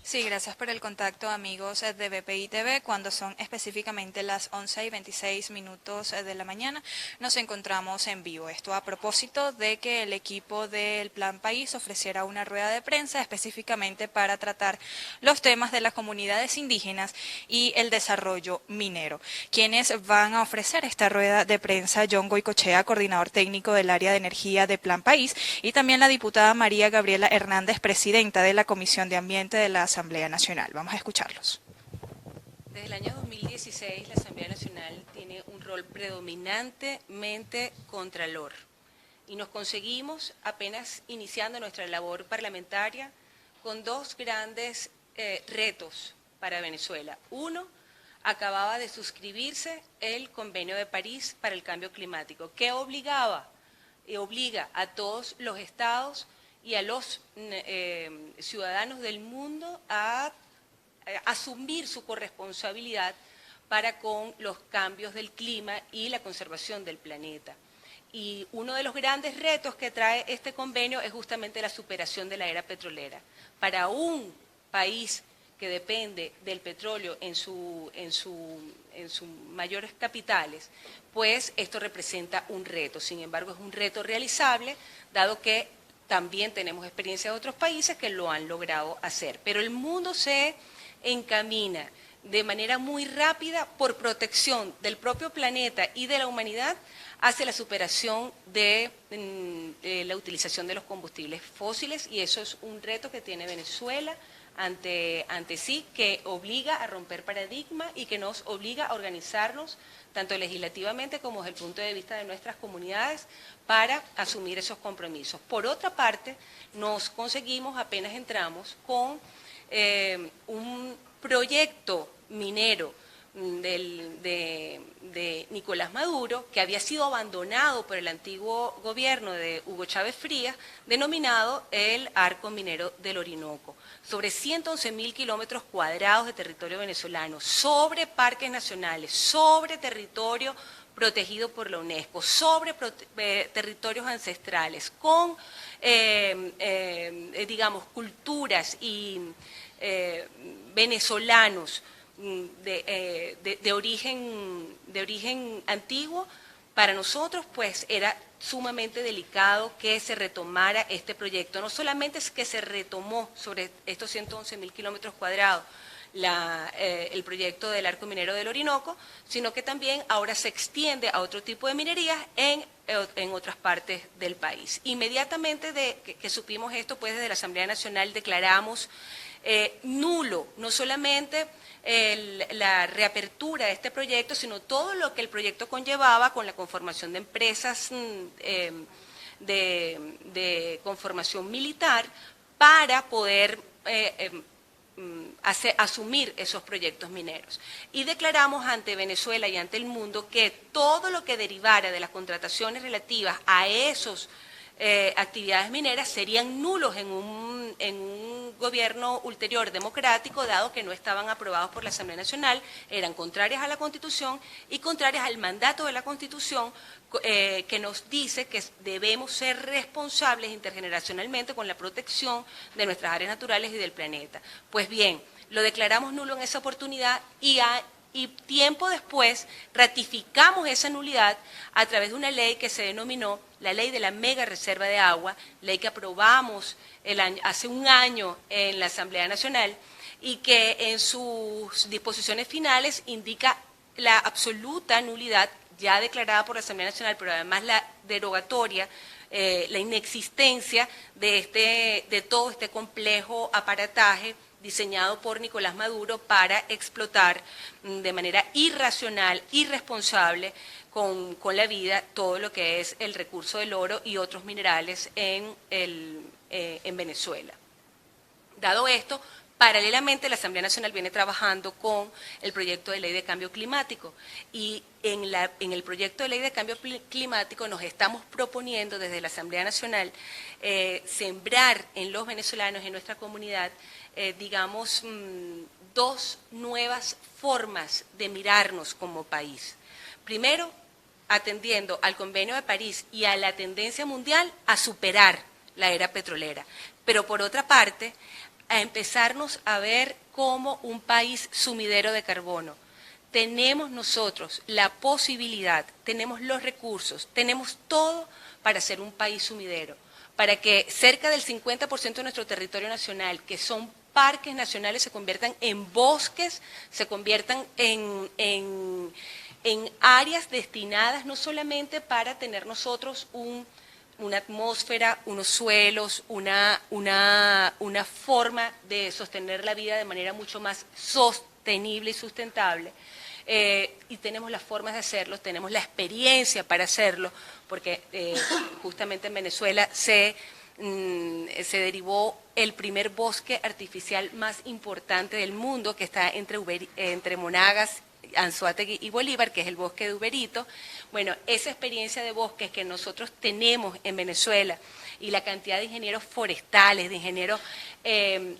Sí, gracias por el contacto, amigos de BPI TV. Cuando son específicamente las 11:26 de la mañana, nos encontramos en vivo. Esto a propósito de que el equipo del Plan País ofreciera una rueda de prensa específicamente para tratar los temas de las comunidades indígenas y el desarrollo minero. Quienes van a ofrecer esta rueda de prensa, John Goicochea, coordinador técnico del área de energía de Plan País, y también la diputada María Gabriela Hernández, presidenta de la Comisión de Ambiente de la Asamblea Nacional. Vamos a escucharlos. Desde el año 2016 la Asamblea Nacional tiene un rol predominantemente contralor y nos conseguimos apenas iniciando nuestra labor parlamentaria con dos grandes retos para Venezuela. Uno, acababa de suscribirse el Convenio de París para el Cambio Climático, que obliga a todos los estados y a los ciudadanos del mundo a asumir su corresponsabilidad para con los cambios del clima y la conservación del planeta. Y uno de los grandes retos que trae este convenio es justamente la superación de la era petrolera. Para un país que depende del petróleo en sus mayores capitales, pues esto representa un reto. Sin embargo, es un reto realizable, dado que también tenemos experiencia de otros países que lo han logrado hacer. Pero el mundo se encamina de manera muy rápida por protección del propio planeta y de la humanidad hacia la superación de la utilización de los combustibles fósiles, y eso es un reto que tiene Venezuela ante sí, que obliga a romper paradigma y que nos obliga a organizarnos tanto legislativamente como desde el punto de vista de nuestras comunidades para asumir esos compromisos. Por otra parte, nos conseguimos, apenas entramos, con un proyecto minero de Nicolás Maduro, que había sido abandonado por el antiguo gobierno de Hugo Chávez Frías, denominado el Arco Minero del Orinoco, sobre 111.000 kilómetros cuadrados de territorio venezolano, sobre parques nacionales, sobre territorio protegido por la UNESCO, sobre territorios ancestrales, con, digamos, culturas y venezolanos de origen antiguo. Para nosotros, pues, era sumamente delicado que se retomara este proyecto. No solamente es que se retomó sobre estos 111.000 kilómetros cuadrados el proyecto del Arco Minero del Orinoco, sino que también ahora se extiende a otro tipo de minerías en otras partes del país. Inmediatamente que supimos esto, pues desde la Asamblea Nacional declaramos nulo, no solamente la reapertura de este proyecto, sino todo lo que el proyecto conllevaba con la conformación de empresas de conformación militar para poder asumir esos proyectos mineros. Y declaramos ante Venezuela y ante el mundo que todo lo que derivara de las contrataciones relativas a esos actividades mineras serían nulos en un gobierno ulterior democrático, dado que no estaban aprobados por la Asamblea Nacional, eran contrarias a la Constitución y contrarias al mandato de la Constitución, que nos dice que debemos ser responsables intergeneracionalmente con la protección de nuestras áreas naturales y del planeta. Pues bien, lo declaramos nulo en esa oportunidad y tiempo después ratificamos esa nulidad a través de una ley que se denominó la Ley de la Mega Reserva de Agua, ley que aprobamos hace un año en la Asamblea Nacional y que en sus disposiciones finales indica la absoluta nulidad ya declarada por la Asamblea Nacional, pero además la derogatoria, la inexistencia de todo este complejo aparataje diseñado por Nicolás Maduro para explotar de manera irracional, irresponsable con la vida todo lo que es el recurso del oro y otros minerales en Venezuela. Dado esto, paralelamente la Asamblea Nacional viene trabajando con el proyecto de ley de cambio climático y en el proyecto de ley de cambio climático nos estamos proponiendo desde la Asamblea Nacional sembrar en los venezolanos, en nuestra comunidad, digamos, dos nuevas formas de mirarnos como país. Primero, atendiendo al Convenio de París y a la tendencia mundial a superar la era petrolera, pero por otra parte, a empezarnos a ver como un país sumidero de carbono. Tenemos nosotros la posibilidad, tenemos los recursos, tenemos todo para ser un país sumidero, para que cerca del 50% de nuestro territorio nacional, que son parques nacionales, se conviertan en bosques, se conviertan en áreas destinadas no solamente para tener nosotros una atmósfera, unos suelos, una forma de sostener la vida de manera mucho más sostenible y sustentable. Y tenemos las formas de hacerlo, tenemos la experiencia para hacerlo, porque justamente en Venezuela se derivó el primer bosque artificial más importante del mundo, que está entre Monagas, Anzoátegui y Bolívar, que es el bosque de Uberito. Bueno, esa experiencia de bosques que nosotros tenemos en Venezuela y la cantidad de ingenieros forestales, de ingenieros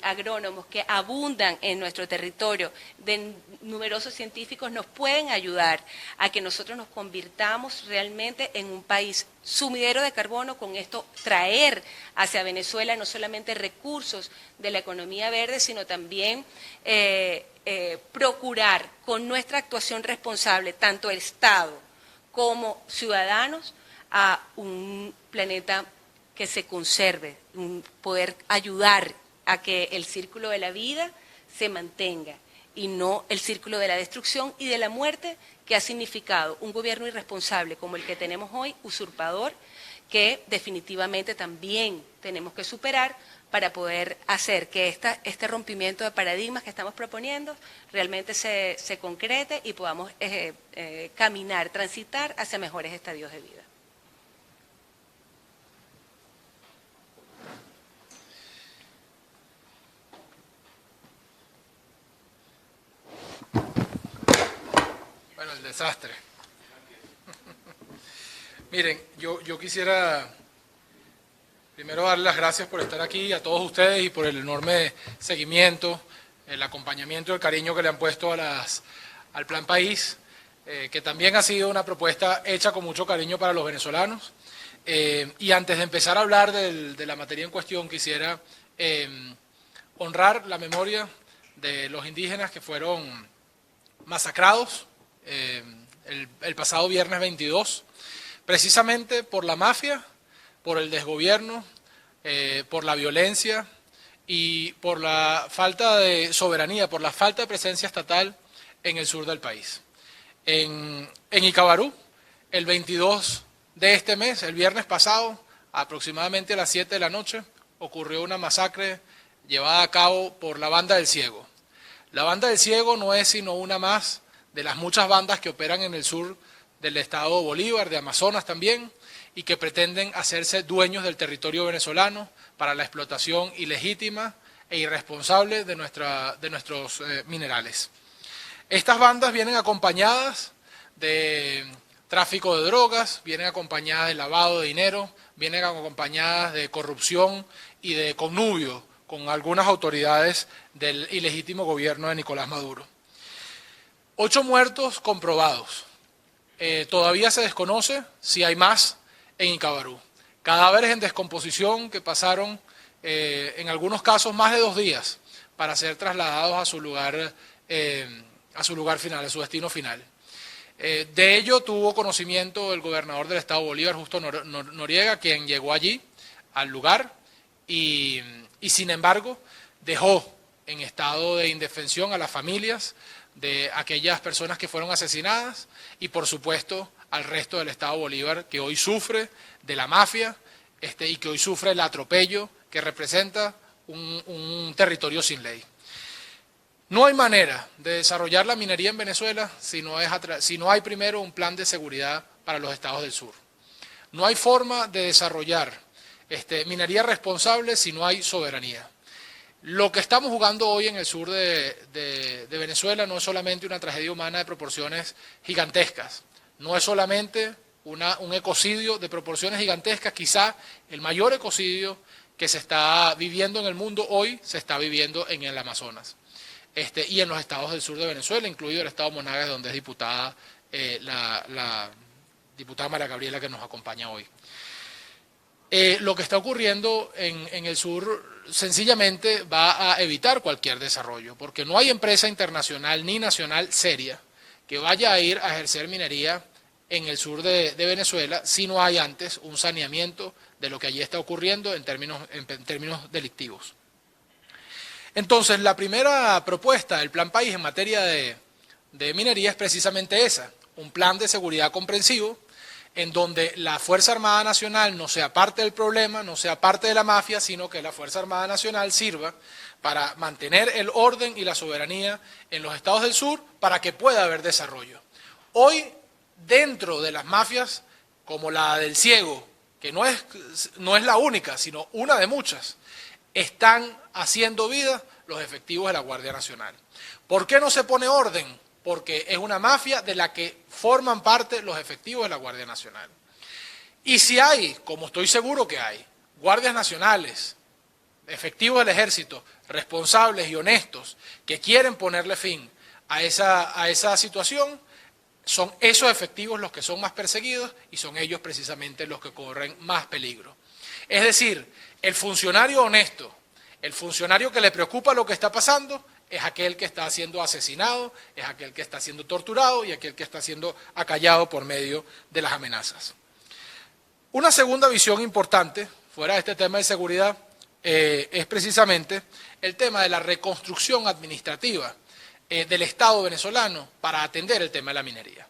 agrónomos que abundan en nuestro territorio, de numerosos científicos, nos pueden ayudar a que nosotros nos convirtamos realmente en un país sumidero de carbono, con esto traer hacia Venezuela no solamente recursos de la economía verde, sino también procurar con nuestra actuación responsable, tanto el Estado como ciudadanos, a un planeta que se conserve, poder ayudar a que el círculo de la vida se mantenga y no el círculo de la destrucción y de la muerte que ha significado un gobierno irresponsable como el que tenemos hoy, usurpador, que definitivamente también tenemos que superar para poder hacer que este rompimiento de paradigmas que estamos proponiendo realmente se concrete y podamos caminar, transitar hacia mejores estadios de vida. Bueno, el desastre. Miren, yo quisiera primero dar las gracias por estar aquí a todos ustedes y por el enorme seguimiento, el acompañamiento y el cariño que le han puesto al Plan País, que también ha sido una propuesta hecha con mucho cariño para los venezolanos. Y antes de empezar a hablar de la materia en cuestión, quisiera honrar la memoria de los indígenas que fueron masacrados el pasado viernes 22, precisamente por la mafia, por el desgobierno, por la violencia y por la falta de soberanía, por la falta de presencia estatal en el sur del país. En Icabarú, el 22 de este mes, el viernes pasado, aproximadamente a las 7 de la noche, ocurrió una masacre llevada a cabo por la Banda del Ciego. La Banda del Ciego no es sino una más de las muchas bandas que operan en el sur del estado Bolívar, de Amazonas también, y que pretenden hacerse dueños del territorio venezolano para la explotación ilegítima e irresponsable de nuestros minerales. Estas bandas vienen acompañadas de tráfico de drogas, vienen acompañadas de lavado de dinero, vienen acompañadas de corrupción y de connubio con algunas autoridades del ilegítimo gobierno de Nicolás Maduro. 8 muertos comprobados. Todavía se desconoce si hay más en Icabarú. Cadáveres en descomposición que pasaron, en algunos casos, más de 2 días para ser trasladados a su lugar final, a su destino final. De ello tuvo conocimiento el gobernador del estado Bolívar, Justo Noriega, quien llegó allí, al lugar, y sin embargo dejó en estado de indefensión a las familias de aquellas personas que fueron asesinadas y, por supuesto, al resto del estado Bolívar, que hoy sufre de la mafia y que hoy sufre el atropello que representa un territorio sin ley. No hay manera de desarrollar la minería en Venezuela si no hay primero un plan de seguridad para los estados del sur. No hay forma de desarrollar minería responsable si no hay soberanía. Lo que estamos jugando hoy en el sur de Venezuela no es solamente una tragedia humana de proporciones gigantescas, no es solamente un ecocidio de proporciones gigantescas, quizá el mayor ecocidio que se está viviendo en el mundo hoy se está viviendo en el Amazonas. Y en los estados del sur de Venezuela, incluido el estado Monagas, donde es diputada la diputada María Gabriela, que nos acompaña hoy. Lo que está ocurriendo en el sur sencillamente va a evitar cualquier desarrollo, porque no hay empresa internacional ni nacional seria que vaya a ir a ejercer minería en el sur de Venezuela si no hay antes un saneamiento de lo que allí está ocurriendo en términos delictivos. Entonces, la primera propuesta del Plan País en materia de minería es precisamente esa, un plan de seguridad comprensivo en donde la Fuerza Armada Nacional no sea parte del problema, no sea parte de la mafia, sino que la Fuerza Armada Nacional sirva para mantener el orden y la soberanía en los estados del sur para que pueda haber desarrollo. Hoy, dentro de las mafias, como la del ciego, que no es la única, sino una de muchas, están haciendo vida los efectivos de la Guardia Nacional. ¿Por qué no se pone orden? Porque es una mafia de la que forman parte los efectivos de la Guardia Nacional. Y si hay, como estoy seguro que hay, guardias nacionales, efectivos del ejército, responsables y honestos, que quieren ponerle fin a esa situación, son esos efectivos los que son más perseguidos y son ellos precisamente los que corren más peligro. Es decir, el funcionario honesto, el funcionario que le preocupa lo que está pasando, es aquel que está siendo asesinado, es aquel que está siendo torturado y aquel que está siendo acallado por medio de las amenazas. Una segunda visión importante, fuera de este tema de seguridad, es precisamente el tema de la reconstrucción administrativa del Estado venezolano para atender el tema de la minería.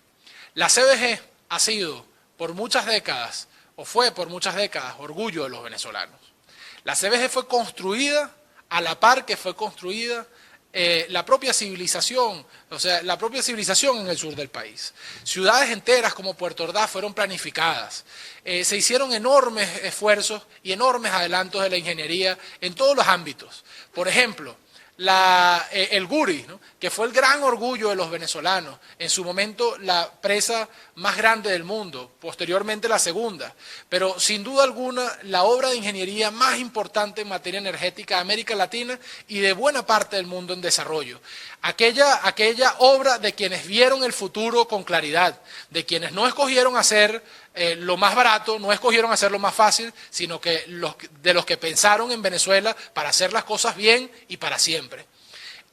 La CBG ha sido por muchas décadas, o fue por muchas décadas, orgullo de los venezolanos. La CBG fue construida a la par que fue construida la propia civilización, o sea, la propia civilización en el sur del país. Ciudades enteras como Puerto Ordaz fueron planificadas. Se hicieron enormes esfuerzos y enormes adelantos de la ingeniería en todos los ámbitos. Por ejemplo, el Guri, ¿no?, que fue el gran orgullo de los venezolanos, en su momento la presa más grande del mundo, posteriormente la segunda, pero sin duda alguna la obra de ingeniería más importante en materia energética de América Latina y de buena parte del mundo en desarrollo. Aquella obra de quienes vieron el futuro con claridad, de quienes no escogieron hacer lo más barato, no escogieron hacer lo más fácil, sino que de los que pensaron en Venezuela para hacer las cosas bien y para siempre.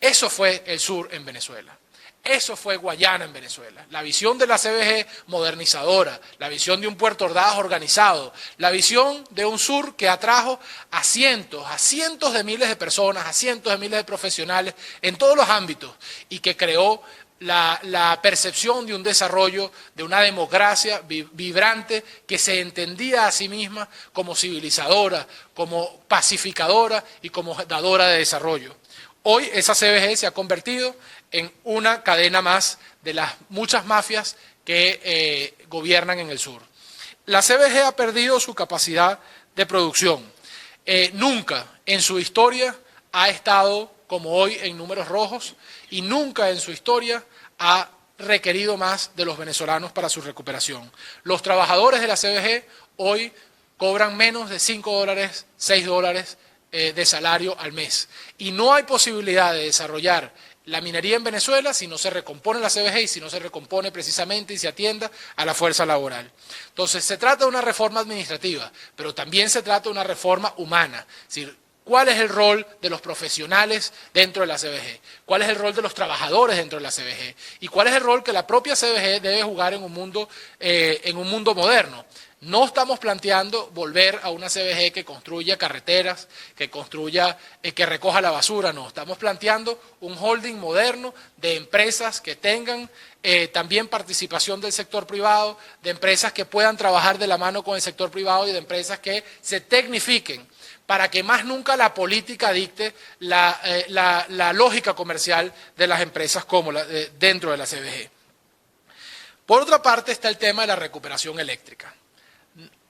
Eso fue el sur en Venezuela. Eso fue Guayana en Venezuela. La visión de la CBG modernizadora, la visión de un Puerto Ordaz organizado, la visión de un sur que atrajo a cientos de miles de personas, a cientos de miles de profesionales en todos los ámbitos y que creó la percepción de un desarrollo, de una democracia vibrante que se entendía a sí misma como civilizadora, como pacificadora y como dadora de desarrollo. Hoy esa CBG se ha convertido en una cadena más de las muchas mafias que gobiernan en el sur. La CBG ha perdido su capacidad de producción. Nunca en su historia ha estado como hoy en números rojos y nunca en su historia ha requerido más de los venezolanos para su recuperación. Los trabajadores de la CBG hoy cobran menos de $5, $6 de salario al mes. Y no hay posibilidad de desarrollar la minería en Venezuela si no se recompone la CBG y si no se recompone precisamente y se atienda a la fuerza laboral. Entonces, se trata de una reforma administrativa, pero también se trata de una reforma humana. Es decir, ¿cuál es el rol de los profesionales dentro de la CBG? ¿Cuál es el rol de los trabajadores dentro de la CBG? ¿Y cuál es el rol que la propia CBG debe jugar en un mundo moderno? No estamos planteando volver a una CBG que construya carreteras, que recoja la basura, no. Estamos planteando un holding moderno de empresas que tengan también participación del sector privado, de empresas que puedan trabajar de la mano con el sector privado y de empresas que se tecnifiquen para que más nunca la política dicte la lógica comercial de las empresas como dentro de la CBG. Por otra parte está el tema de la recuperación eléctrica.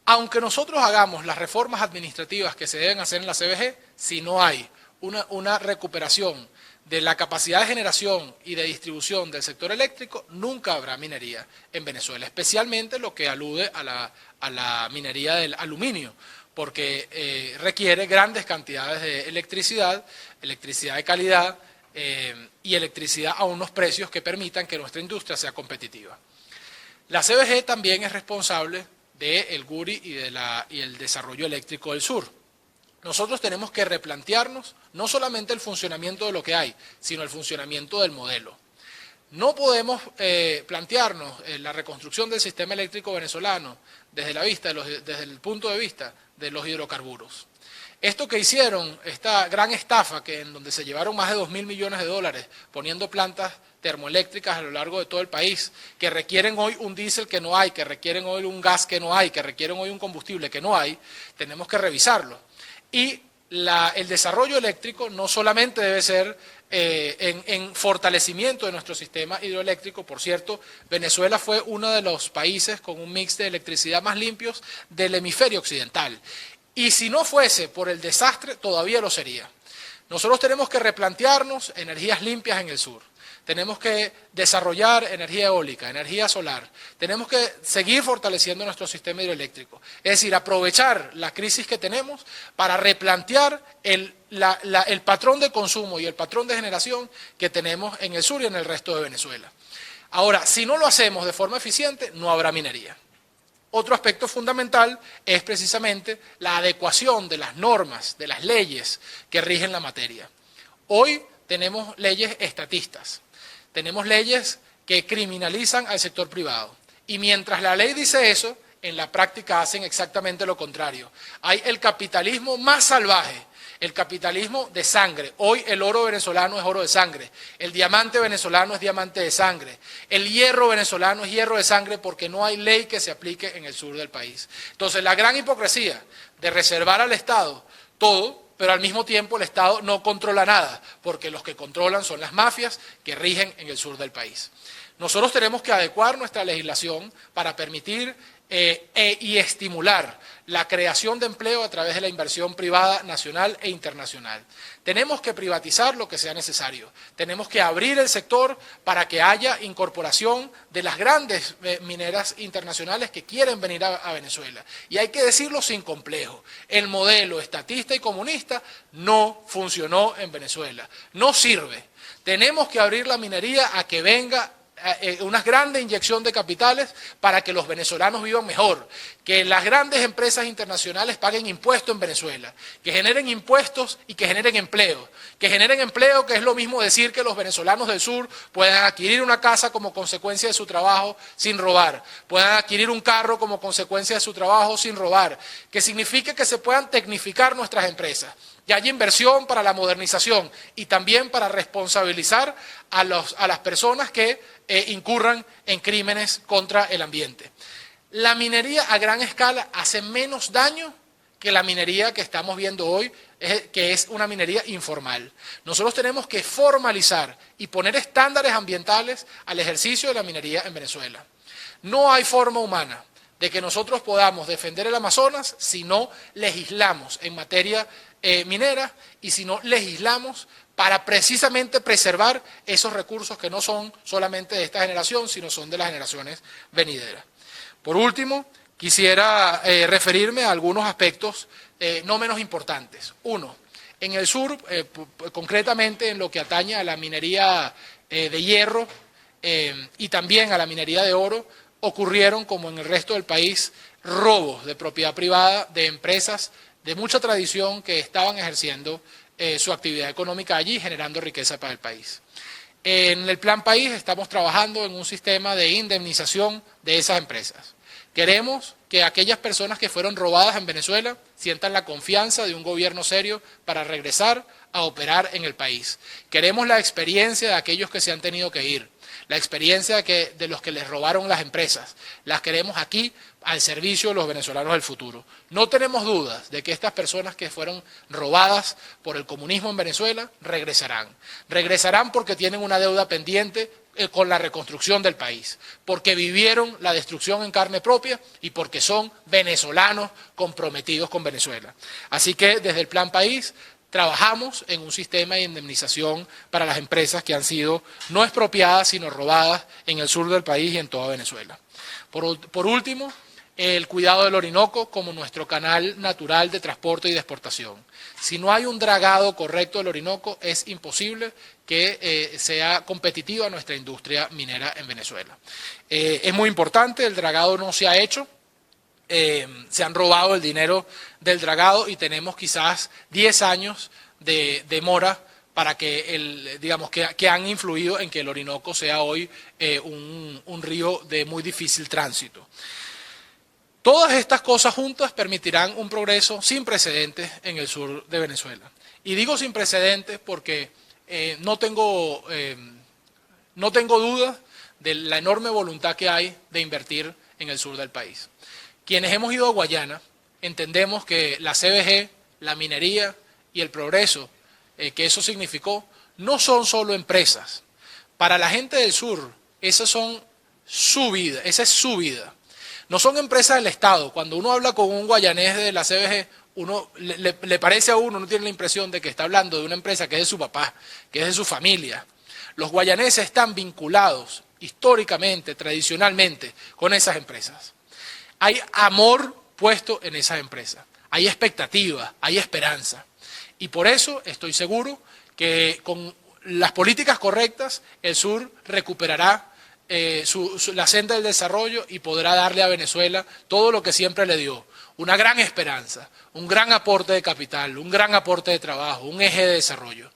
Aunque nosotros hagamos las reformas administrativas que se deben hacer en la CBG, si no hay una recuperación de la capacidad de generación y de distribución del sector eléctrico, nunca habrá minería en Venezuela, especialmente lo que alude a la minería del aluminio, porque requiere grandes cantidades de electricidad de calidad y electricidad a unos precios que permitan que nuestra industria sea competitiva. La CBG también es responsable del Guri y el desarrollo eléctrico del sur. nosotros tenemos que replantearnos no solamente el funcionamiento de lo que hay, sino el funcionamiento del modelo. No podemos plantearnos la reconstrucción del sistema eléctrico venezolano desde el punto de vista de los hidrocarburos. Esto que hicieron, esta gran estafa en donde se llevaron más de 2.000 millones de dólares poniendo plantas termoeléctricas a lo largo de todo el país, que requieren hoy un diésel que no hay, que requieren hoy un gas que no hay, que requieren hoy un combustible que no hay, tenemos que revisarlo. Y el desarrollo eléctrico no solamente debe ser en fortalecimiento de nuestro sistema hidroeléctrico. Por cierto, Venezuela fue uno de los países con un mix de electricidad más limpios del hemisferio occidental. Y si no fuese por el desastre, todavía lo sería. Nosotros tenemos que replantearnos energías limpias en el sur. Tenemos que desarrollar energía eólica, energía solar. Tenemos que seguir fortaleciendo nuestro sistema hidroeléctrico. Es decir, aprovechar la crisis que tenemos para replantear el patrón de consumo y el patrón de generación que tenemos en el sur y en el resto de Venezuela. Ahora, si no lo hacemos de forma eficiente, no habrá minería. Otro aspecto fundamental es precisamente la adecuación de las normas, de las leyes que rigen la materia. Hoy tenemos leyes estatistas, tenemos leyes que criminalizan al sector privado. Y mientras la ley dice eso, en la práctica hacen exactamente lo contrario. Hay el capitalismo más salvaje, el capitalismo de sangre. Hoy el oro venezolano es oro de sangre, el diamante venezolano es diamante de sangre, el hierro venezolano es hierro de sangre porque no hay ley que se aplique en el sur del país. Entonces la gran hipocresía de reservar al Estado todo, pero al mismo tiempo el Estado no controla nada, porque los que controlan son las mafias que rigen en el sur del país. Nosotros tenemos que adecuar nuestra legislación para permitir y estimular la creación de empleo a través de la inversión privada nacional e internacional. Tenemos que privatizar lo que sea necesario. Tenemos que abrir el sector para que haya incorporación de las grandes mineras internacionales que quieren venir a Venezuela. Y hay que decirlo sin complejo. El modelo estatista y comunista no funcionó en Venezuela. No sirve. Tenemos que abrir la minería a que venga una grande inyección de capitales para que los venezolanos vivan mejor, que las grandes empresas internacionales paguen impuestos en Venezuela, que generen impuestos y que generen empleo, que es lo mismo decir que los venezolanos del sur puedan adquirir una casa como consecuencia de su trabajo sin robar, puedan adquirir un carro como consecuencia de su trabajo sin robar, que signifique que se puedan tecnificar nuestras empresas. Y hay inversión para la modernización y también para responsabilizar a las personas que incurran en crímenes contra el ambiente. La minería a gran escala hace menos daño que la minería que estamos viendo hoy, que es una minería informal. Nosotros tenemos que formalizar y poner estándares ambientales al ejercicio de la minería en Venezuela. No hay forma humana de que nosotros podamos defender el Amazonas si no legislamos en materia minera y si no legislamos para precisamente preservar esos recursos que no son solamente de esta generación, sino son de las generaciones venideras. Por último, quisiera referirme a algunos aspectos no menos importantes. Uno, en el sur, concretamente en lo que atañe a la minería de hierro y también a la minería de oro, ocurrieron, como en el resto del país, robos de propiedad privada de empresas de mucha tradición que estaban ejerciendo su actividad económica allí, generando riqueza para el país. En el Plan País estamos trabajando en un sistema de indemnización de esas empresas. Queremos que aquellas personas que fueron robadas en Venezuela sientan la confianza de un gobierno serio para regresar a operar en el país. Queremos la experiencia de aquellos que se han tenido que ir, la experiencia de los que les robaron las empresas. Las queremos aquí al servicio de los venezolanos del futuro. No tenemos dudas de que estas personas que fueron robadas por el comunismo en Venezuela regresarán. Regresarán porque tienen una deuda pendiente con la reconstrucción del país, porque vivieron la destrucción en carne propia y porque son venezolanos comprometidos con Venezuela. Así que desde el Plan País trabajamos en un sistema de indemnización para las empresas que han sido no expropiadas, sino robadas en el sur del país y en toda Venezuela. Por último, el cuidado del Orinoco como nuestro canal natural de transporte y de exportación. Si no hay un dragado correcto del Orinoco, es imposible que sea competitiva nuestra industria minera en Venezuela. Es muy importante, el dragado no se ha hecho. se han robado el dinero del dragado y tenemos quizás 10 años de demora para que, digamos, que han influido en que el Orinoco sea hoy un río de muy difícil tránsito. Todas estas cosas juntas permitirán un progreso sin precedentes en el sur de Venezuela. Y digo sin precedentes porque no tengo duda de la enorme voluntad que hay de invertir en el sur del país. Quienes hemos ido a Guayana entendemos que la CBG, la minería y el progreso que eso significó no son solo empresas. Para la gente del sur, esa es su vida. No son empresas del Estado. Cuando uno habla con un guayanés de la CBG, le parece a uno tiene la impresión de que está hablando de una empresa que es de su papá, que es de su familia. Los guayaneses están vinculados históricamente, tradicionalmente, con esas empresas. Hay amor puesto en esas empresas, hay expectativa, hay esperanza. Y por eso estoy seguro que con las políticas correctas el sur recuperará la senda del desarrollo y podrá darle a Venezuela todo lo que siempre le dio. Una gran esperanza, un gran aporte de capital, un gran aporte de trabajo, un eje de desarrollo.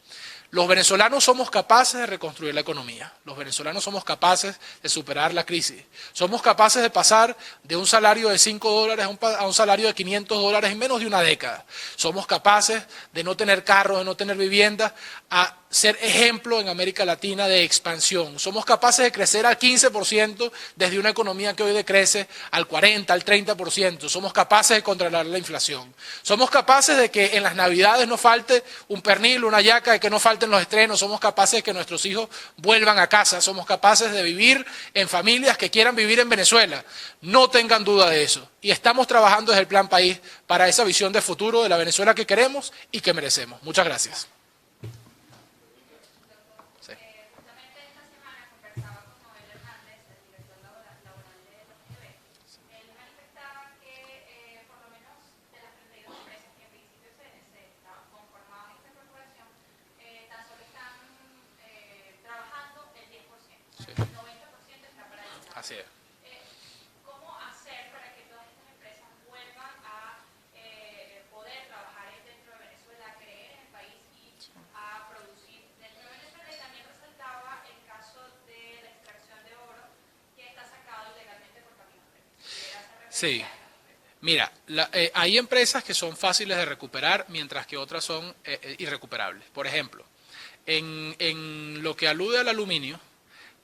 Los venezolanos somos capaces de reconstruir la economía, los venezolanos somos capaces de superar la crisis, somos capaces de pasar de un salario de $5 a un salario de $500 en menos de una década, somos capaces de no tener carros, de no tener vivienda, a ser ejemplo en América Latina de expansión, somos capaces de crecer al 15% desde una economía que hoy decrece al 40%, al 30%, somos capaces de controlar la inflación, somos capaces de que en las Navidades no falte un pernil, una hallaca, de que no falten los estrenos, somos capaces de que nuestros hijos vuelvan a casa, somos capaces de vivir en familias que quieran vivir en Venezuela, no tengan duda de eso. Y estamos trabajando desde el Plan País para esa visión de futuro de la Venezuela que queremos y que merecemos. Muchas gracias. Así es. ¿Cómo hacer para que todas estas empresas vuelvan a poder trabajar dentro de Venezuela, a creer en el país y a producir dentro de Venezuela? Y también resaltaba el caso de la extracción de oro que está sacado ilegalmente por Camino Real. Sí. Mira, hay empresas que son fáciles de recuperar, mientras que otras son irrecuperables. Por ejemplo, en lo que alude al aluminio,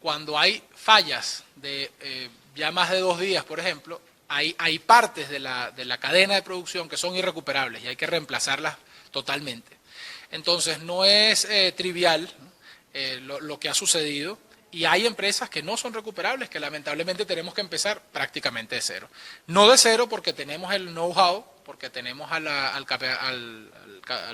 cuando hay fallas de ya más de 2 días, por ejemplo, hay partes de la cadena de producción que son irrecuperables y hay que reemplazarlas totalmente. Entonces, no es trivial lo que ha sucedido y hay empresas que no son recuperables, que lamentablemente tenemos que empezar prácticamente de cero. No de cero porque tenemos el know-how, porque tenemos al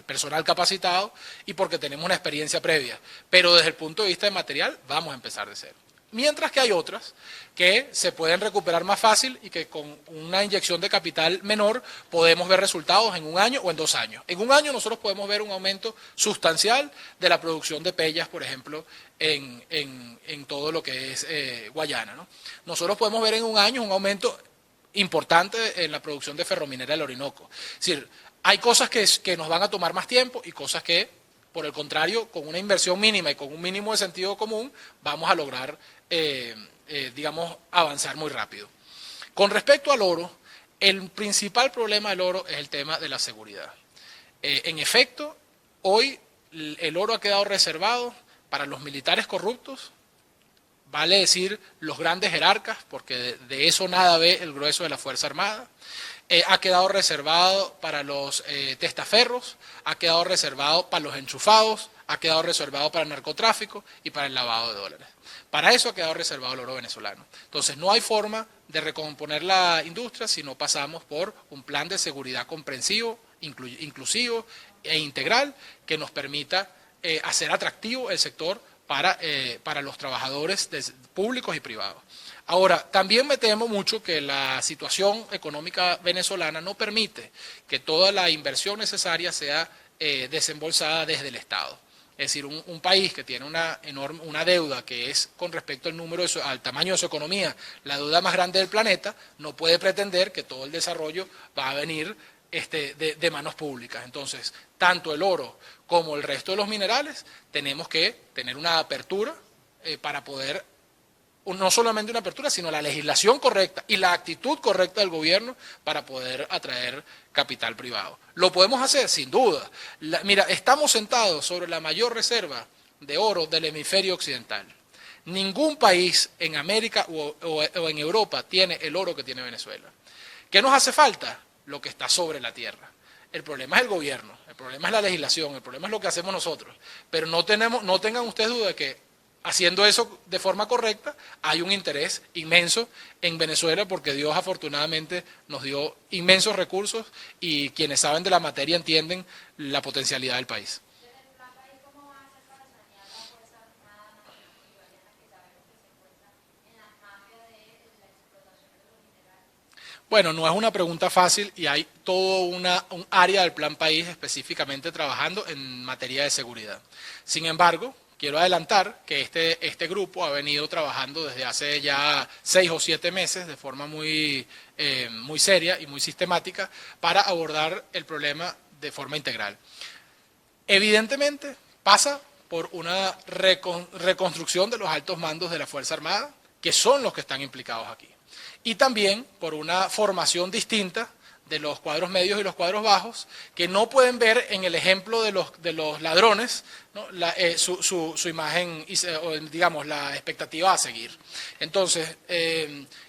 personal capacitado y porque tenemos una experiencia previa. Pero desde el punto de vista de material vamos a empezar de cero. Mientras que hay otras que se pueden recuperar más fácil y que con una inyección de capital menor podemos ver resultados en 1 año o en 2 años. En 1 año nosotros podemos ver un aumento sustancial de la producción de pellas, por ejemplo, en todo lo que es Guayana, ¿no? Nosotros podemos ver en 1 año un aumento importante en la producción de ferrominera del Orinoco. Es decir, hay cosas que nos van a tomar más tiempo y cosas que, por el contrario, con una inversión mínima y con un mínimo de sentido común, vamos a lograr, digamos, avanzar muy rápido. Con respecto al oro, el principal problema del oro es el tema de la seguridad. En efecto, hoy el oro ha quedado reservado para los militares corruptos, vale decir los grandes jerarcas, porque de eso nada ve el grueso de la Fuerza Armada. Ha quedado reservado para los testaferros, ha quedado reservado para los enchufados, ha quedado reservado para el narcotráfico y para el lavado de dólares. Para eso ha quedado reservado el oro venezolano. Entonces no hay forma de recomponer la industria si no pasamos por un plan de seguridad comprensivo, inclusivo e integral que nos permita hacer atractivo el sector para los trabajadores públicos y privados. Ahora, también me temo mucho que la situación económica venezolana no permite que toda la inversión necesaria sea desembolsada desde el Estado. Es decir, un país que tiene una deuda que es con respecto al tamaño de su economía, la deuda más grande del planeta, no puede pretender que todo el desarrollo va a venir de manos públicas. Entonces, tanto el oro como el resto de los minerales, tenemos que tener una apertura para poder, no solamente una apertura, sino la legislación correcta y la actitud correcta del gobierno para poder atraer capital privado. ¿Lo podemos hacer? Sin duda. Mira, estamos sentados sobre la mayor reserva de oro del hemisferio occidental. Ningún país en América o en Europa tiene el oro que tiene Venezuela. ¿Qué nos hace falta? Lo que está sobre la tierra. El problema es el gobierno, el problema es la legislación, el problema es lo que hacemos nosotros. Pero no tengan ustedes duda de que haciendo eso de forma correcta hay un interés inmenso en Venezuela, porque Dios afortunadamente nos dio inmensos recursos y quienes saben de la materia entienden la potencialidad del país. Bueno, no es una pregunta fácil y hay todo un área del Plan País específicamente trabajando en materia de seguridad. Sin embargo, quiero adelantar que este grupo ha venido trabajando desde hace ya 6 o 7 meses de forma muy seria y muy sistemática para abordar el problema de forma integral. Evidentemente, pasa por una reconstrucción de los altos mandos de la Fuerza Armada, que son los que están implicados aquí. Y también por una formación distinta de los cuadros medios y los cuadros bajos, que no pueden ver en el ejemplo de los ladrones, ¿no? su imagen, digamos, la expectativa a seguir. Entonces,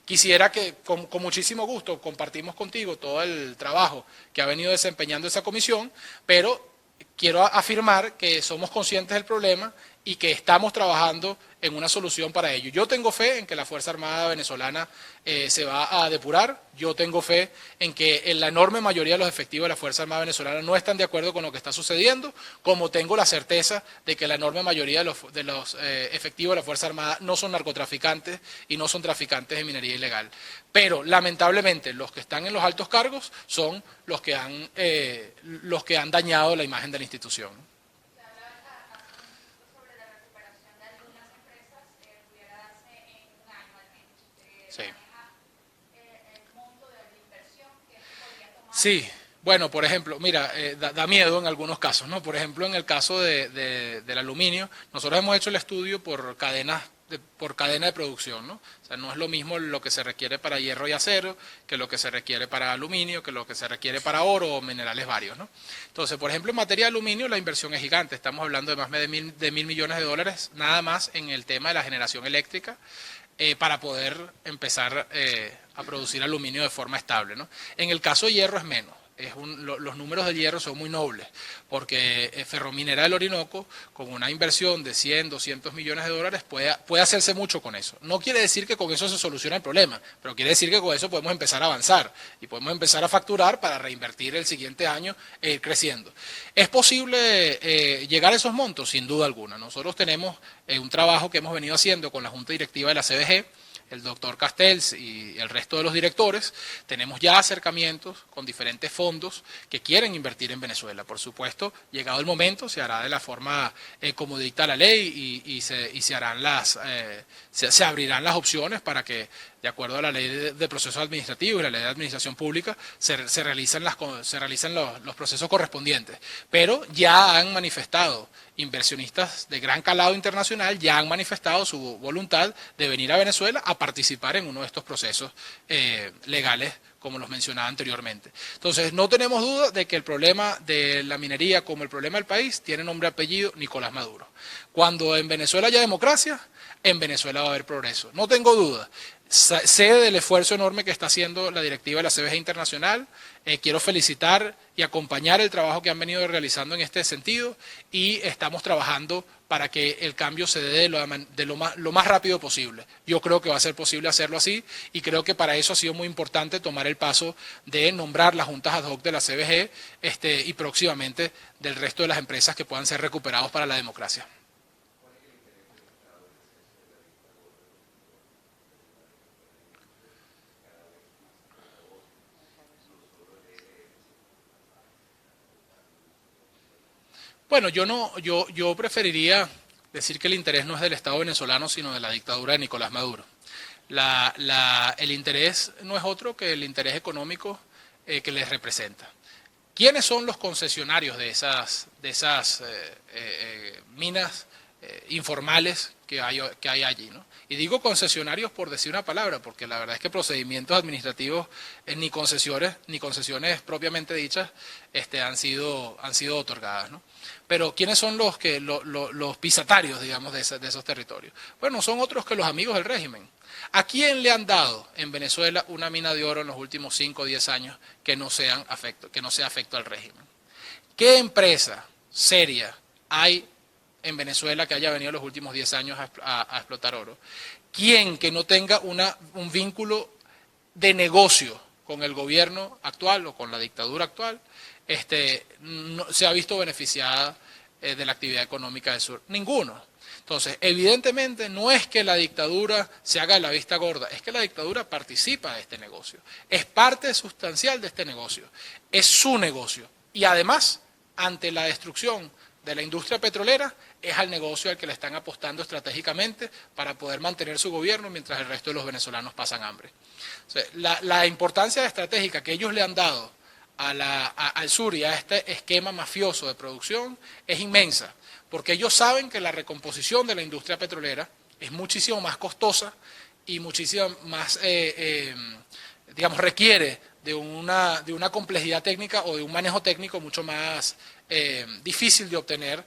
quisiera que con muchísimo gusto compartimos contigo todo el trabajo que ha venido desempeñando esa comisión, pero quiero afirmar que somos conscientes del problema y que estamos trabajando en una solución para ello. Yo tengo fe en que la Fuerza Armada venezolana se va a depurar. Yo tengo fe en que en la enorme mayoría de los efectivos de la Fuerza Armada venezolana no están de acuerdo con lo que está sucediendo, como tengo la certeza de que la enorme mayoría de los efectivos de la Fuerza Armada no son narcotraficantes y no son traficantes de minería ilegal. Pero, lamentablemente, los que están en los altos cargos son los que han dañado la imagen de la institución. Sí. Sí, bueno, por ejemplo, mira, da miedo en algunos casos, ¿no? Por ejemplo, en el caso del aluminio, nosotros hemos hecho el estudio por cadena de producción, ¿no? O sea, no es lo mismo lo que se requiere para hierro y acero que lo que se requiere para aluminio, que lo que se requiere para oro o minerales varios, ¿no? Entonces, por ejemplo, en materia de aluminio la inversión es gigante. Estamos hablando de más de mil millones de dólares, nada más en el tema de la generación eléctrica, para poder empezar a producir aluminio de forma estable, ¿no? En el caso de hierro es menos. Los números de hierro son muy nobles, porque Ferrominera del Orinoco, con una inversión de 100, 200 millones de dólares, puede hacerse mucho con eso. No quiere decir que con eso se soluciona el problema, pero quiere decir que con eso podemos empezar a avanzar y podemos empezar a facturar para reinvertir el siguiente año e ir creciendo. ¿Es posible llegar a esos montos? Sin duda alguna. Nosotros tenemos un trabajo que hemos venido haciendo con la Junta Directiva de la CBG, el doctor Castells y el resto de los directores. Tenemos ya acercamientos con diferentes fondos que quieren invertir en Venezuela. Por supuesto, llegado el momento, se hará de la forma como dicta la ley y se abrirán las opciones para que, de acuerdo a la ley de procesos administrativos y la ley de administración pública, se realicen los procesos correspondientes. Pero ya han manifestado inversionistas de gran calado internacional, ya han manifestado su voluntad de venir a Venezuela a participar en uno de estos procesos legales, como los mencionaba anteriormente. Entonces, no tenemos duda de que el problema de la minería, como el problema del país, tiene nombre y apellido: Nicolás Maduro. Cuando en Venezuela haya democracia, en Venezuela va a haber progreso. No tengo duda. Sé del esfuerzo enorme que está haciendo la directiva de la CBG Internacional. Quiero felicitar y acompañar el trabajo que han venido realizando en este sentido, y estamos trabajando para que el cambio se dé lo más rápido posible. Yo creo que va a ser posible hacerlo así, y creo que para eso ha sido muy importante tomar el paso de nombrar las juntas ad hoc de la CBG y próximamente del resto de las empresas que puedan ser recuperados para la democracia. Bueno, yo preferiría decir que el interés no es del Estado venezolano, sino de la dictadura de Nicolás Maduro. El interés no es otro que el interés económico que les representa. ¿Quiénes son los concesionarios de esas minas informales que hay allí, ¿no? Y digo concesionarios por decir una palabra, porque la verdad es que procedimientos administrativos ni concesiones propiamente dichas han sido otorgadas, ¿no? Pero ¿quiénes son los pisatarios, digamos, de esos territorios? Bueno, son otros que los amigos del régimen. ¿A quién le han dado en Venezuela una mina de oro en los últimos 5 o 10 años que no sea afecto al régimen? ¿Qué empresa seria hay en Venezuela que haya venido los últimos 10 años a explotar oro? ¿Quién que no tenga un vínculo de negocio con el gobierno actual o con la dictadura actual no, se ha visto beneficiada de la actividad económica del sur? Ninguno. Entonces, evidentemente no es que la dictadura se haga de la vista gorda, es que la dictadura participa de este negocio, es parte sustancial de este negocio, es su negocio. Y además, ante la destrucción de la industria petrolera, es al negocio al que le están apostando estratégicamente para poder mantener su gobierno mientras el resto de los venezolanos pasan hambre. O sea, la importancia estratégica que ellos le han dado al sur y a este esquema mafioso de producción es inmensa, porque ellos saben que la recomposición de la industria petrolera es muchísimo más costosa y muchísimo más, digamos, requiere de una complejidad técnica o de un manejo técnico mucho más difícil de obtener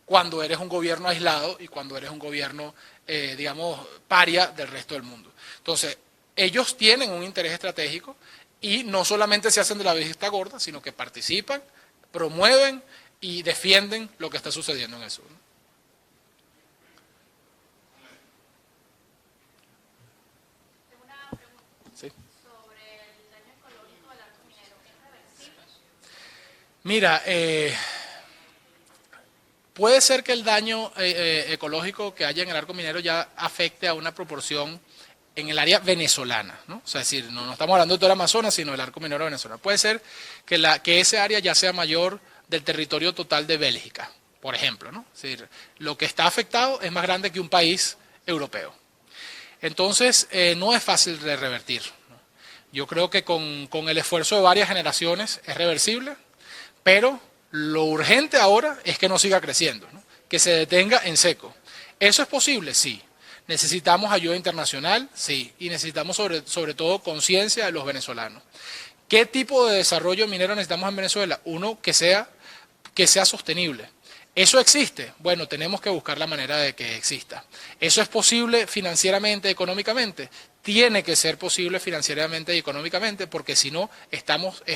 cuando eres un gobierno aislado y cuando eres un gobierno, digamos, paria del resto del mundo. Entonces, ellos tienen un interés estratégico y no solamente se hacen de la vista gorda, sino que participan, promueven y defienden lo que está sucediendo en el sur. Sí. Mira, puede ser que el daño ecológico que haya en el arco minero ya afecte a una proporción en el área venezolana, ¿no? O sea, es decir, no estamos hablando de todo el Amazonas, sino del arco minero venezolano. Puede ser que ese área ya sea mayor del territorio total de Bélgica, por ejemplo, ¿no? Es decir, lo que está afectado es más grande que un país europeo. Entonces, no es fácil de revertir, ¿no? Yo creo que con el esfuerzo de varias generaciones es reversible, pero lo urgente ahora es que no siga creciendo, ¿no? Que se detenga en seco. ¿Eso es posible? Sí. ¿Necesitamos ayuda internacional? Sí. Y necesitamos sobre todo conciencia de los venezolanos. ¿Qué tipo de desarrollo minero necesitamos en Venezuela? Uno que sea sostenible. ¿Eso existe? Bueno, tenemos que buscar la manera de que exista. ¿Eso es posible financieramente, económicamente? Tiene que ser posible financieramente y económicamente, porque si no, es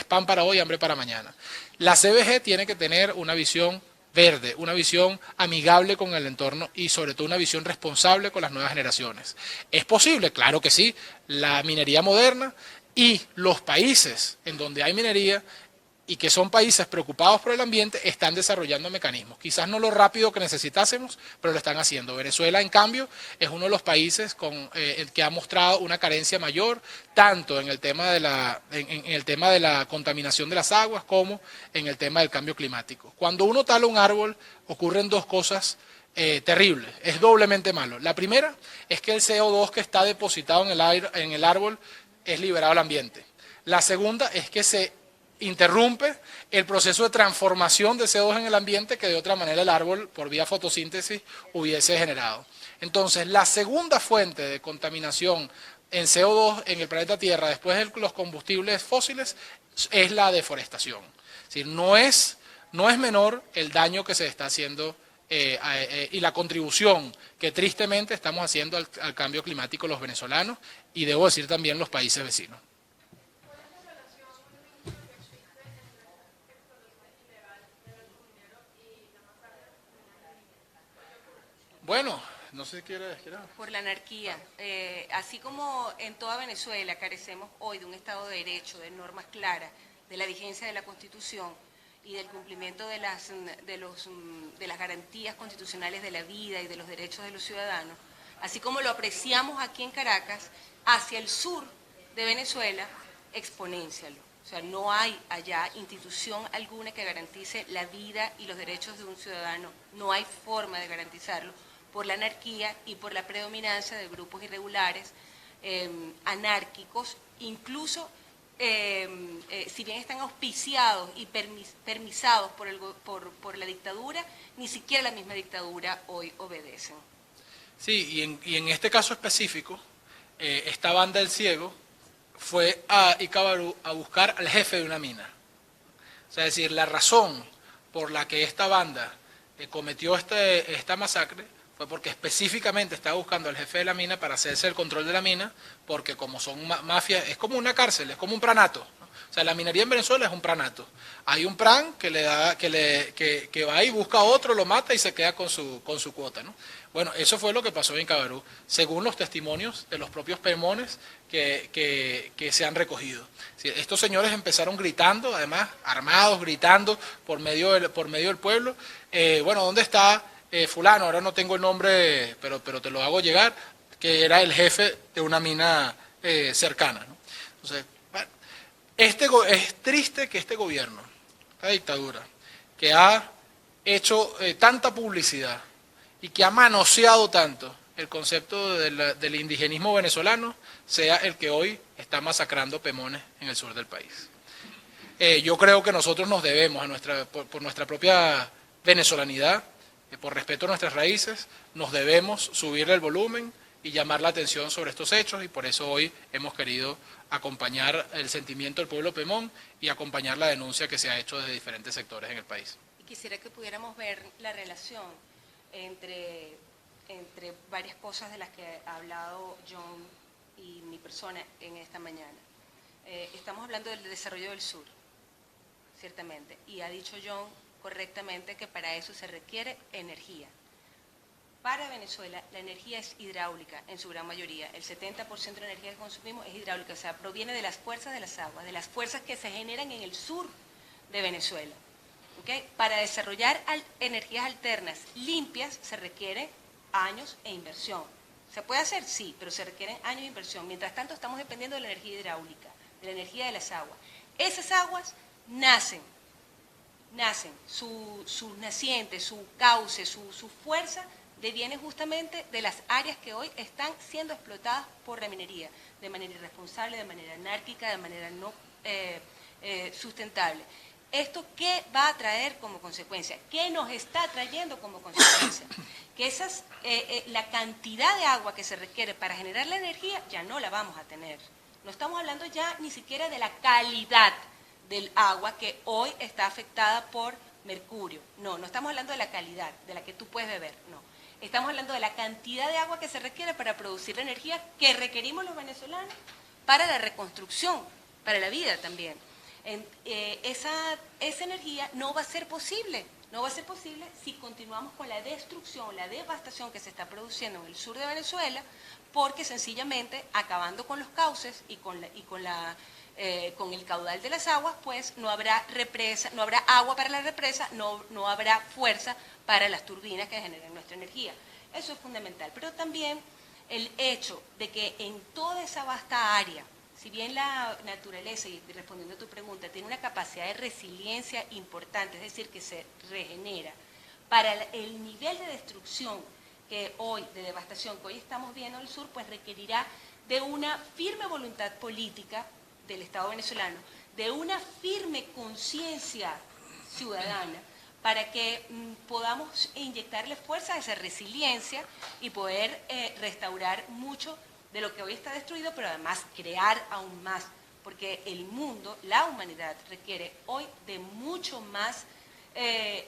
pan para hoy, hambre para mañana. La CBG tiene que tener una visión verde, una visión amigable con el entorno y sobre todo una visión responsable con las nuevas generaciones. ¿Es posible? Claro que sí. La minería moderna y los países en donde hay minería y que son países preocupados por el ambiente, están desarrollando mecanismos. Quizás no lo rápido que necesitásemos, pero lo están haciendo. Venezuela, en cambio, es uno de los países que ha mostrado una carencia mayor, tanto en el tema de la contaminación de las aguas como en el tema del cambio climático. Cuando uno tala un árbol, ocurren dos cosas terribles, es doblemente malo. La primera es que el CO2 que está depositado en el árbol es liberado al ambiente. La segunda es que se interrumpe el proceso de transformación de CO2 en el ambiente que de otra manera el árbol, por vía fotosíntesis, hubiese generado. Entonces, la segunda fuente de contaminación en CO2 en el planeta Tierra, después de los combustibles fósiles, es la deforestación. Es decir, no es menor el daño que se está haciendo y la contribución que tristemente estamos haciendo al cambio climático los venezolanos y debo decir también los países vecinos. Bueno, no sé si quieres. Por la anarquía. Así como en toda Venezuela carecemos hoy de un Estado de Derecho, de normas claras, de la vigencia de la Constitución y del cumplimiento de las garantías constitucionales de la vida y de los derechos de los ciudadanos, así como lo apreciamos aquí en Caracas, hacia el sur de Venezuela, exponéncialo. O sea, no hay allá institución alguna que garantice la vida y los derechos de un ciudadano. No hay forma de garantizarlo por la anarquía y por la predominancia de grupos irregulares, anárquicos, incluso si bien están auspiciados y permisados por la dictadura, ni siquiera la misma dictadura hoy obedecen. Sí, y en este caso específico, esta banda del Ciego fue a Icabarú a buscar al jefe de una mina. O sea, es decir, la razón por la que esta banda cometió esta masacre fue porque específicamente estaba buscando al jefe de la mina para hacerse el control de la mina, porque como son mafias, es como una cárcel, es como un pranato, ¿no? O sea, la minería en Venezuela es un pranato. Hay un pran que va y busca a otro, lo mata y se queda con su cuota, ¿no? Bueno, eso fue lo que pasó en Cabarú, según los testimonios de los propios pemones que se han recogido. Sí, estos señores empezaron gritando, además armados, gritando por medio del pueblo. Bueno, ¿dónde está fulano? Ahora no tengo el nombre, pero te lo hago llegar, que era el jefe de una mina cercana, ¿no? Entonces, bueno, es triste que este gobierno, esta dictadura, que ha hecho tanta publicidad y que ha manoseado tanto el concepto del indigenismo venezolano, sea el que hoy está masacrando pemones en el sur del país. Yo creo que nosotros nos debemos, por nuestra propia venezolanidad, por respeto a nuestras raíces, nos debemos subirle el volumen y llamar la atención sobre estos hechos, y por eso hoy hemos querido acompañar el sentimiento del pueblo pemón y acompañar la denuncia que se ha hecho desde diferentes sectores en el país. Y quisiera que pudiéramos ver la relación entre varias cosas de las que ha hablado John y mi persona en esta mañana. Estamos hablando del desarrollo del sur, ciertamente, y ha dicho John correctamente que para eso se requiere energía. Para Venezuela la energía es hidráulica en su gran mayoría, el 70% de la energía que consumimos es hidráulica, o sea, proviene de las fuerzas de las aguas, de las fuerzas que se generan en el sur de Venezuela. ¿Okay? Para desarrollar energías alternas limpias se requiere años e inversión. ¿Se puede hacer? Sí, pero se requieren años e inversión. Mientras tanto estamos dependiendo de la energía hidráulica, de la energía de las aguas. Esas aguas nacen, sus nacientes, su cauce, su fuerza deviene justamente de las áreas que hoy están siendo explotadas por la minería, de manera irresponsable, de manera anárquica, de manera no sustentable. ¿Esto qué va a traer como consecuencia? ¿Qué nos está trayendo como consecuencia? Que la cantidad de agua que se requiere para generar la energía ya no la vamos a tener. No estamos hablando ya ni siquiera de la calidad del agua que hoy está afectada por mercurio. No estamos hablando de la calidad, de la que tú puedes beber, no. Estamos hablando de la cantidad de agua que se requiere para producir la energía que requerimos los venezolanos para la reconstrucción, para la vida también. Esa energía no va a ser posible, si continuamos con la destrucción, la devastación que se está produciendo en el sur de Venezuela, porque sencillamente acabando con los cauces y con el caudal de las aguas, pues no habrá represa, no habrá agua para la represa, no habrá fuerza para las turbinas que generan nuestra energía. Eso es fundamental, pero también el hecho de que en toda esa vasta área, si bien la naturaleza, y respondiendo a tu pregunta, tiene una capacidad de resiliencia importante, es decir, que se regenera, para el nivel de destrucción que hoy, de devastación que hoy estamos viendo en el sur, pues requerirá de una firme voluntad política del Estado venezolano, de una firme conciencia ciudadana, para que podamos inyectarle fuerza a esa resiliencia y poder restaurar mucho de lo que hoy está destruido, pero además crear aún más, porque el mundo, la humanidad, requiere hoy de mucho más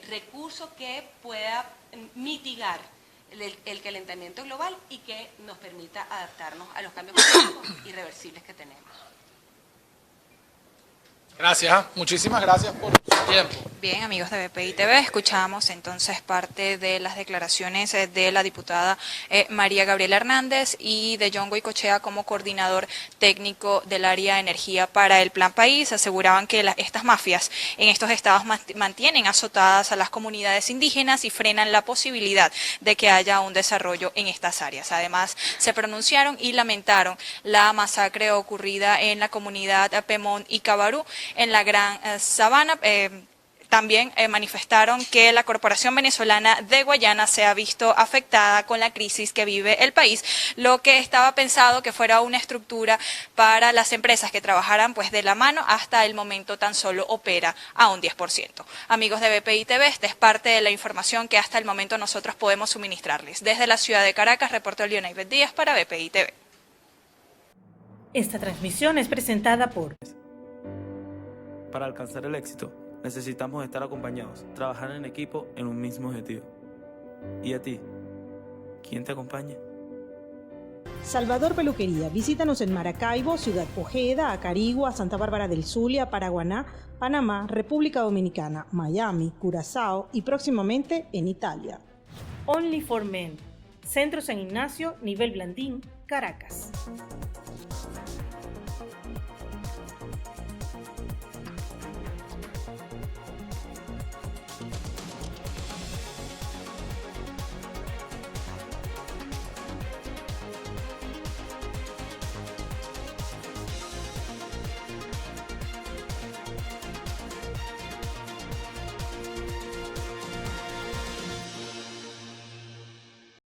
recursos que pueda mitigar el calentamiento global y que nos permita adaptarnos a los cambios climáticos irreversibles que tenemos. Gracias, muchísimas gracias por su tiempo. Bien, amigos de BPI TV, escuchamos entonces parte de las declaraciones de la diputada María Gabriela Hernández y de John Goycochea como coordinador técnico del área de energía para el Plan País. Aseguraban que estas mafias en estos estados mantienen azotadas a las comunidades indígenas y frenan la posibilidad de que haya un desarrollo en estas áreas. Además, se pronunciaron y lamentaron la masacre ocurrida en la comunidad Pemón y Cabarú, en la Gran Sabana. También manifestaron que la Corporación Venezolana de Guayana se ha visto afectada con la crisis que vive el país, lo que estaba pensado que fuera una estructura para las empresas que trabajaran pues de la mano, hasta el momento tan solo opera a un 10%. Amigos de BPI TV, esta es parte de la información que hasta el momento nosotros podemos suministrarles. Desde la ciudad de Caracas, reportó Leonaivet Díaz para BPI TV. Esta transmisión es presentada por... Para alcanzar el éxito, necesitamos estar acompañados, trabajar en equipo en un mismo objetivo. ¿Y a ti? ¿Quién te acompaña? Salvador Peluquería. Visítanos en Maracaibo, Ciudad Ojeda, Acarigua, Santa Bárbara del Zulia, Paraguaná, Panamá, República Dominicana, Miami, Curazao y próximamente en Italia. Only for Men. Centro San Ignacio, nivel Blandín, Caracas.